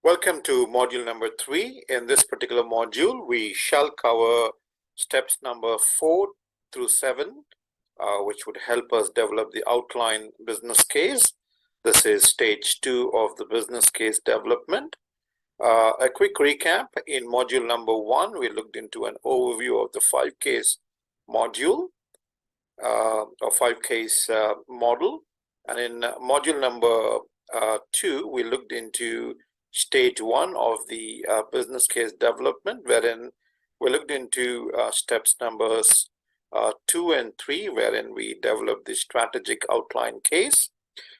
Welcome to module number 3. In this particular module, we shall cover steps number 4 through 7, which would help us develop the outline business case. This is stage 2 of the business case development. A quick recap: in module number 1, we looked into an overview of the 5-case module or 5-case model. And in module number 2, we looked into stage 1 of the business case development, wherein we looked into steps numbers 2 and 3, wherein we developed the strategic outline case.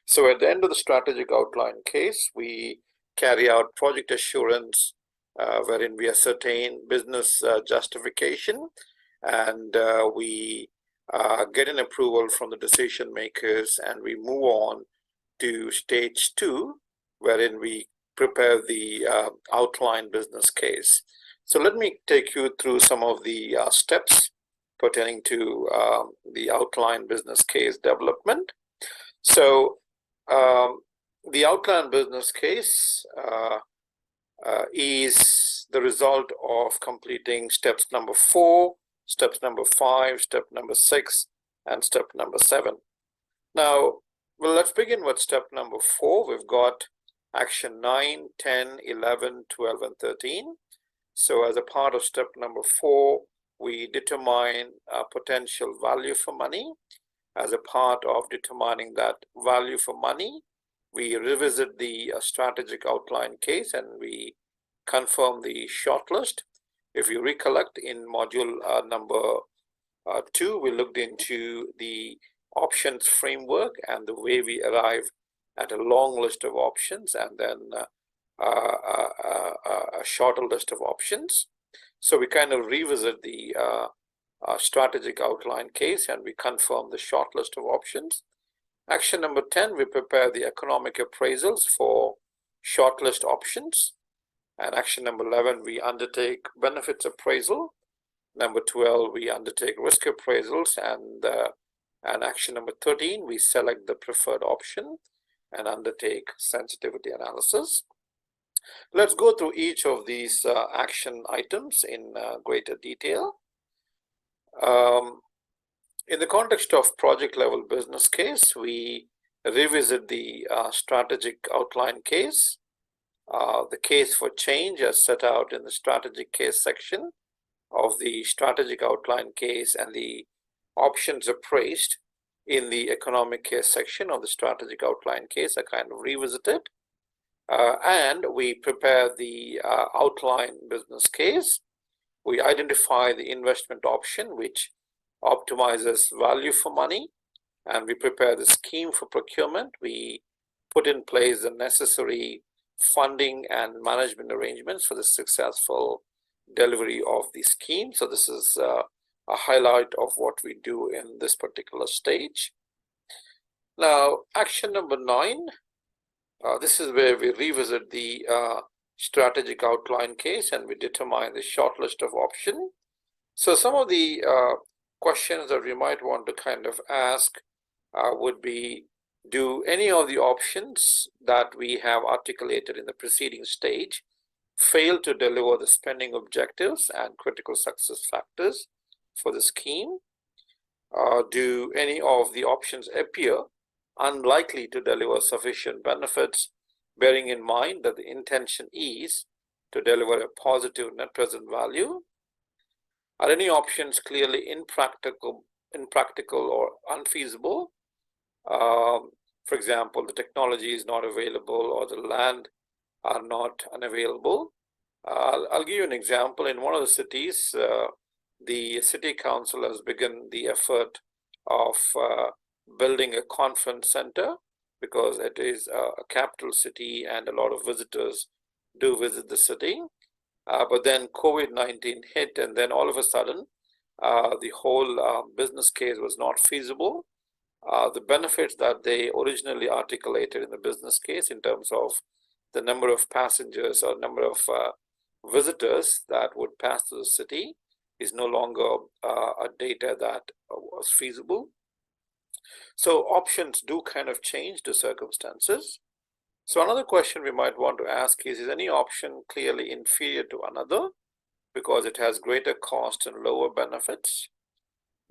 So at the end of the strategic outline case, we carry out project assurance, wherein we ascertain business justification, and we get an approval from the decision makers, and we move on to stage 2, wherein we prepare the outline business case. So let me take you through some of the steps pertaining to the outline business case development. So the outline business case is the result of completing steps number 4, steps number 5, step number 6, and step number 7. Now, well, let's begin with step number 4. We've got action 9, 10, 11, 12, and 13. So as a part of step number 4, we determine potential value for money. As a part of determining that value for money, we revisit the strategic outline case and we confirm the shortlist. If you recollect, in module number 2, we looked into the options framework and the way we arrive at a long list of options and then a shorter list of options. So we kind of revisit the strategic outline case and we confirm the short list of options. Action number 10, we prepare the economic appraisals for shortlist options. And action number 11, we undertake benefits appraisal. Number 12, we undertake risk appraisals. And action number 13, we select the preferred option and undertake sensitivity analysis. Let's go through each of these action items in greater detail. In the context of project level business case, we revisit the strategic outline case, the case for change as set out in the strategic case section of the strategic outline case, and the options appraised in the economic case section of the strategic outline case are kind of revisited. And we prepare the outline business case. We identify the investment option which optimizes value for money, and we prepare the scheme for procurement. We put in place the necessary funding and management arrangements for the successful delivery of the scheme. So this is a highlight of what we do in this particular stage. Now, action number 9, this is where we revisit the strategic outline case and we determine the short list of options. So some of the questions that we might want to kind of ask would be, do any of the options that we have articulated in the preceding stage fail to deliver the spending objectives and critical success factors for the scheme? Do any of the options appear unlikely to deliver sufficient benefits, bearing in mind that the intention is to deliver a positive net present value? Are any options clearly impractical or unfeasible? For example, the technology is not available or the land are not unavailable. I'll give you an example. In one of the cities, the city council has begun the effort of building a conference center because it is a capital city and a lot of visitors do visit the city. But then COVID-19 hit, and then all of a sudden, the whole business case was not feasible. The benefits that they originally articulated in the business case in terms of the number of passengers or number of visitors that would pass through the city is no longer a data that was feasible. So options do kind of change the circumstances. So another question we might want to ask is any option clearly inferior to another because it has greater cost and lower benefits?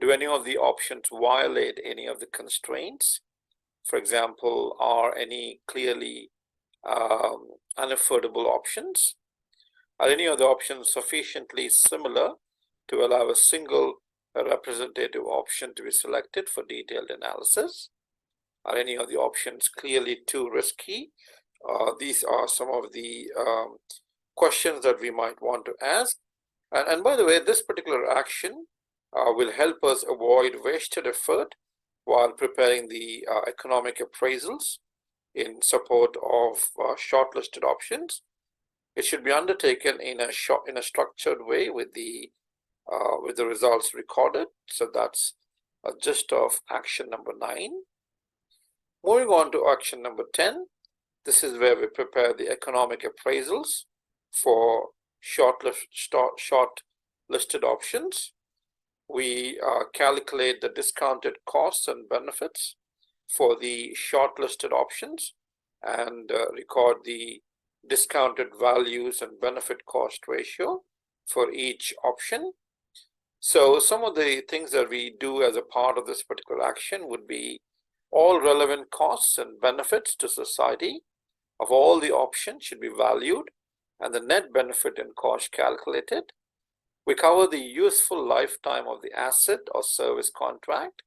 Do any of the options violate any of the constraints? For example, are any clearly unaffordable options? Are any of the options sufficiently similar to allow a single representative option to be selected for detailed analysis? Are any of the options clearly too risky? These are some of the questions that we might want to ask. And by the way, this particular action will help us avoid wasted effort while preparing the economic appraisals in support of shortlisted options. It should be undertaken in a structured way with the results recorded. So that's a gist of action number 9. Moving on to action number 10. This is where we prepare the economic appraisals for short-listed options. We calculate the discounted costs and benefits for the shortlisted options and record the discounted values and benefit cost ratio for each option. So some of the things that we do as a part of this particular action would be all relevant costs and benefits to society of all the options should be valued and the net benefit and cost calculated. We cover the useful lifetime of the asset or service contract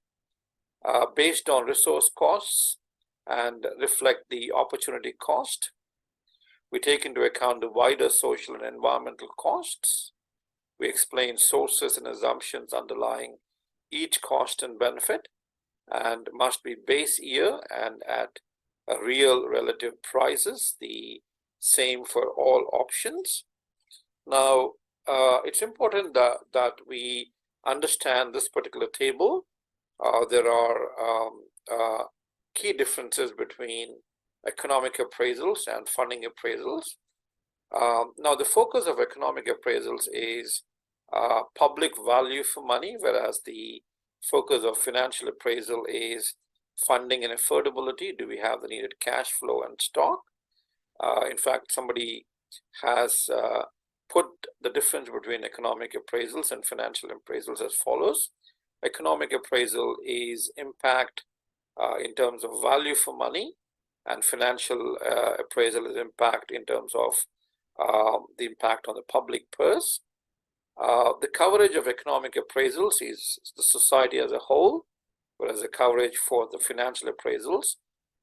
based on resource costs and reflect the opportunity cost. We take into account the wider social and environmental costs. We explain sources and assumptions underlying each cost and benefit and must be base year and at real relative prices, the same for all options. Now, it's important that we understand this particular table. There are key differences between economic appraisals and funding appraisals. Now, the focus of economic appraisals is public value for money, whereas the focus of financial appraisal is funding and affordability. Do we have the needed cash flow and stock? In fact, somebody has put the difference between economic appraisals and financial appraisals as follows. Economic appraisal is impact in terms of value for money, and financial appraisal is impact in terms of the impact on the public purse. The coverage of economic appraisals is the society as a whole, whereas the coverage for the financial appraisals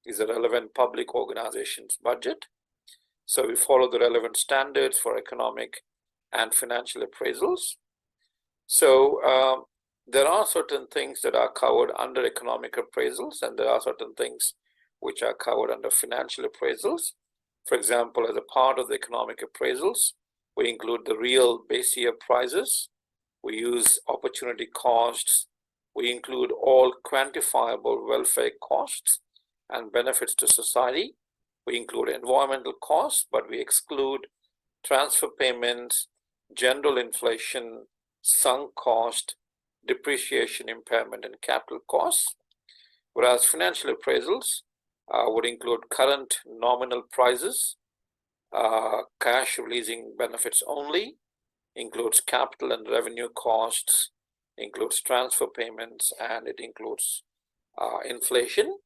is a relevant public organization's budget. So we follow the relevant standards for economic and financial appraisals. So there are certain things that are covered under economic appraisals, and there are certain things which are covered under financial appraisals. For example, as a part of the economic appraisals, we include the real base year prices. We use opportunity costs. We include all quantifiable welfare costs and benefits to society. We include environmental costs, but we exclude transfer payments, general inflation, sunk cost, depreciation, impairment, and capital costs. Whereas financial appraisals would include current nominal prices, cash releasing benefits only, includes capital and revenue costs, includes transfer payments, and it includes inflation.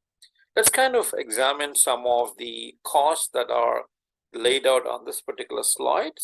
Let's kind of examine some of the costs that are laid out on this particular slide.